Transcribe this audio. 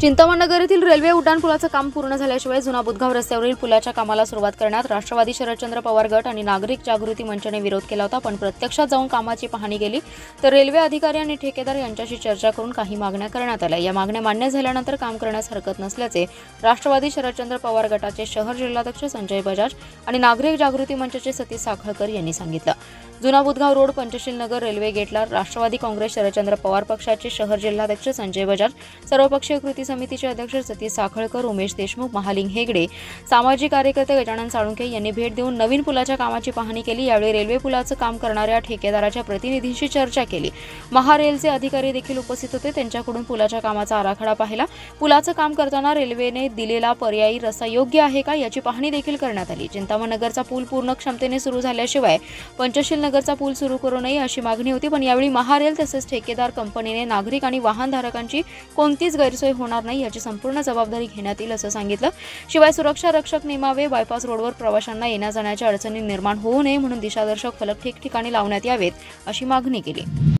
चिंतामणनगर येथील रेल्वे उड्डाणपुलाचं काम पूर्ण झाल्याशिवाय जुना बुधगाव रस्त्यावरील पुलाच्या कामाला सुरुवात करण्यात राष्ट्रवादी शरदचंद्र पवार गट आणि नागरिक जागृती मंचाने विरोध केला होता। पण प्रत्यक्षात जाऊन कामाची पाहणी केली तर रेल्वे अधिकारी आणि ठेकेदार यांच्याशी चर्चा करून काही मागण्या करण्यात आल्या। या मागण्या मान्य झाल्यानंतर काम करण्यास हरकत नसल्याचे राष्ट्रवादी शरदचंद्र पवार गटाचे शहर जिल्हाध्यक्ष संजय बजाज आणि नागरिक जागृती मंचाचे सतीश साखळकर यांनी सांगितलं। जुना बुधगाव रोड पंचशील नगर रेल्वे गेटला राष्ट्रवादी काँग्रेस शरदचंद्र पवार पक्षाचे शहर जिल्हाध्यक्ष संजय बजाज, सर्वपक्षीय कृती समितीचे अध्यक्ष सतीश साखळकर, उमेश देशमुख, महालिंग हेगडे, सामाजिक कार्यकर्ते गजानन साळुंखे यांनी भेट देऊन नवीन पुलाच्या कामाची पाहणी केली। यावेळी रेल्वे पुलाचं काम करणाऱ्या ठेकेदाराच्या प्रतिनिधींशी चर्चा केली। महारेलचे अधिकारी देखील उपस्थित होते। त्यांच्याकडून पुलाच्या कामाचा आराखडा पाहिला। पुलाचं काम करताना रेल्वेने दिलेला पर्यायी रस्ता योग्य आहे का याची पाहणी देखील करण्यात आली। चिंतामणनगरचा पूल पूर्ण क्षमतेने सुरू झाल्याशिवाय पंचशील नगरचा पूल सुरू करू नये अशी मागणी होती। पण यावेळी महारेल तसेच ठेकेदार कंपनीने नागरिक आणि वाहनधारकांची कोणतीच गैरसोय होणार नाही याची संपूर्ण जबाबदारी घेण्यात येईल असं सांगितलं। शिवाय सुरक्षा रक्षक नेमावे, बायपास रोडवर प्रवाशांना येण्या जाण्याच्या अडचणी निर्माण होऊ नये म्हणून दिशादर्शक फलक ठिकठिकाणी लावण्यात यावेत अशी मागणी केली।